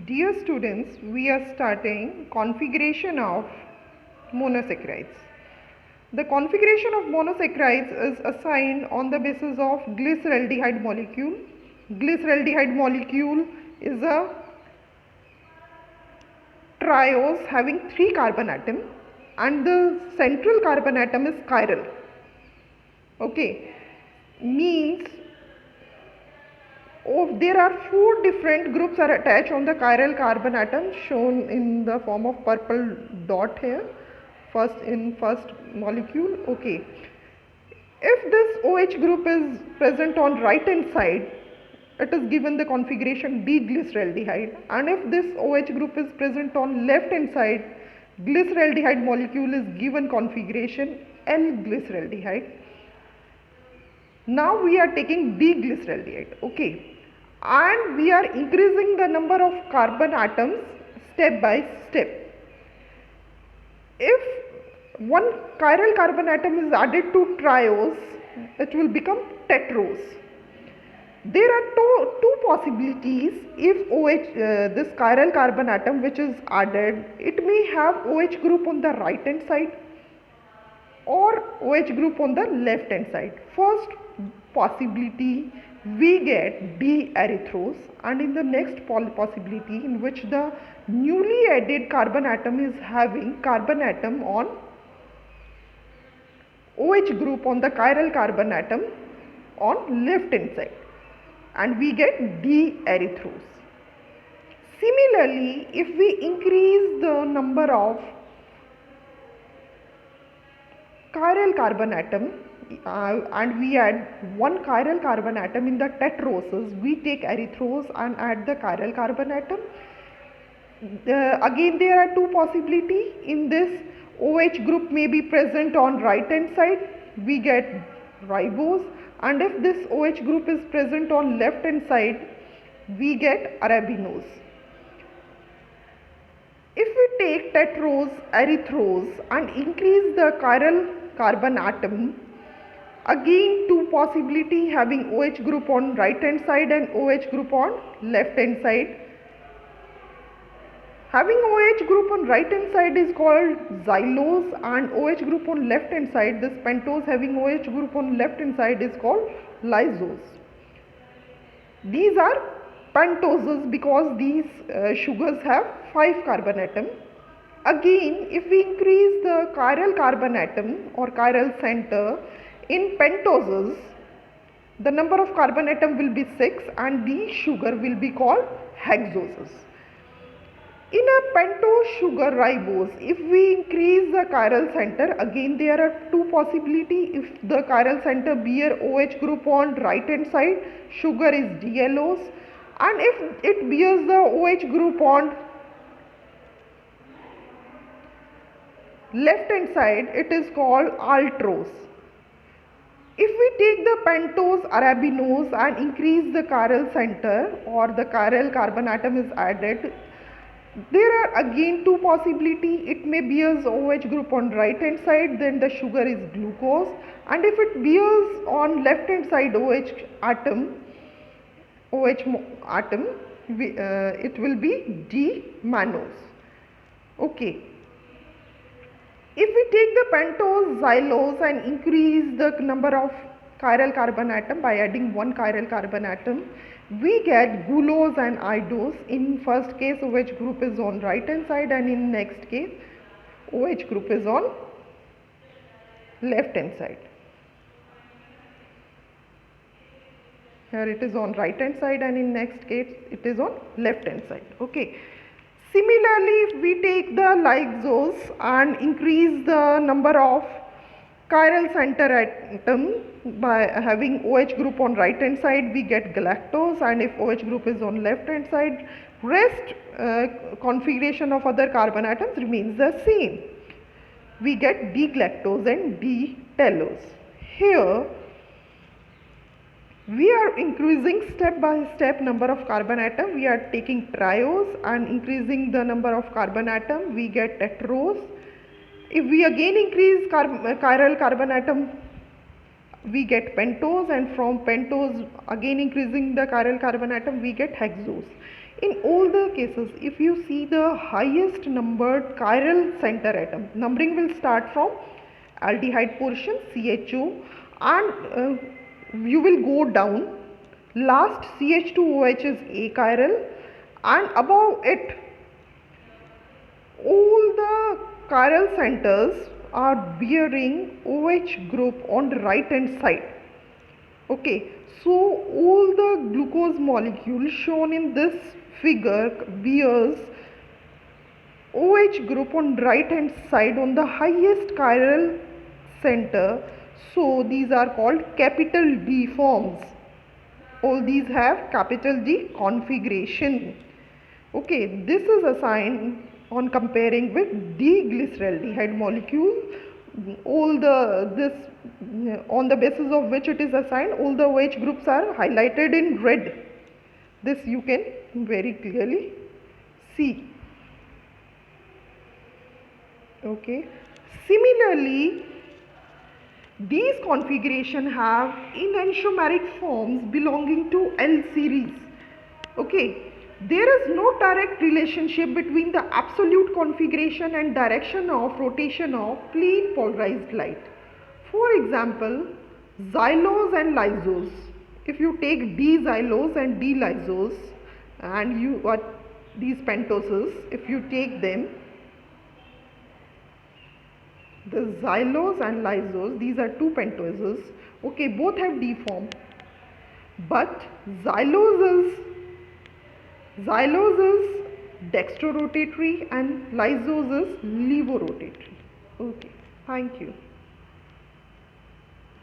Dear students, we are starting configuration of monosaccharides. The configuration of monosaccharides is assigned on the basis of glyceraldehyde molecule. Glyceraldehyde molecule is a triose having 3 carbon atom and the central carbon atom is chiral. Okay, means there are 4 different groups are attached on the chiral carbon atom shown in the form of purple dot here. First molecule. Okay, if this OH group is present on right hand side, it is given the configuration D-glyceraldehyde, and if this OH group is present on left hand side, glyceraldehyde molecule is given configuration L-glyceraldehyde. Now we are taking D-glyceraldehyde. Okay, and we are increasing the number of carbon atoms step by step. If one chiral carbon atom is added to triose, it will become tetrose. There are two possibilities. If this chiral carbon atom which is added, it may have OH group on the right hand side or OH group on the left hand side. First possibility, we get D-erythrose, and in the next possibility in which the newly added carbon atom is having carbon atom on OH group on the chiral carbon atom on left hand side, and we get D-erythrose. Similarly, if we increase the number of chiral carbon atom and we add one chiral carbon atom in the tetroses, we take erythrose and add the chiral carbon atom. Again there are two possibilities. In this, OH group may be present on right hand side, we get ribose, and if this OH group is present on left hand side, we get arabinose. If we take tetrose, erythrose and increase the chiral carbon atom, again two possibility, having OH group on right hand side and OH group on left hand side. Having OH group on right hand side is called xylose, and OH group on left hand side, this pentose having OH group on left hand side, is called lysose. These are pentoses because these sugars have 5 carbon atom. Again, if we increase the chiral carbon atom or chiral center in pentoses, the number of carbon atom will be 6 and the sugar will be called hexoses. In a pentose sugar ribose, if we increase the chiral center, again there are two possibilities. If the chiral center bear OH group on right hand side, sugar is D-allose, and if it bears the OH group on left hand side, it is called altrose. If we take the pentose arabinose and increase the chiral center or the chiral carbon atom is added, there are again two possibilities. It may bears OH group on right hand side, then the sugar is glucose, and if it bears on left hand side OH atom, it will be D-mannose. Okay. If we take the pentose xylose and increase the number of chiral carbon atom by adding one chiral carbon atom, we get gulose and idose. In first case, OH group is on right hand side, and in next case, OH group is on left hand side. Here it is on right hand side, and in next case it is on left hand side. Okay. Similarly, if we take the lysose and increase the number of chiral center atom by having OH group on right hand side, we get galactose, and if OH group is on left hand side, rest configuration of other carbon atoms remains the same. We get D-galactose and D-tellose. Here we are increasing step by step number of carbon atom. We are taking triose and increasing the number of carbon atom, we get tetrose. If we again increase chiral carbon atom we get pentose, and from pentose, again increasing the chiral carbon atom, we get hexose. In all the cases, if you see the highest numbered chiral center atom, numbering will start from aldehyde portion CHO, and you will go down. Last CH2OH is achiral, and above it all the chiral centers are bearing OH group on the right hand side. Okay, so all the glucose molecule shown in this figure bears OH group on right hand side on the highest chiral center. So these are called capital D forms. All these have capital D configuration. Okay, this is assigned on comparing with D-glyceraldehyde molecule. All on the basis of which it is assigned, all the OH groups are highlighted in red. This you can very clearly see. Okay. Similarly, these configuration have enantiomeric forms belonging to L series. Okay. There is no direct relationship between the absolute configuration and direction of rotation of plane polarized light. For example, xylose and lysose. If you take D-xylose and D-lysose and you got these pentoses, if you take them, the xylose and lysose, these are two pentoses. Okay, both have D form, but xylose is dextrorotatory and lysose is levorotatory. Okay, thank you.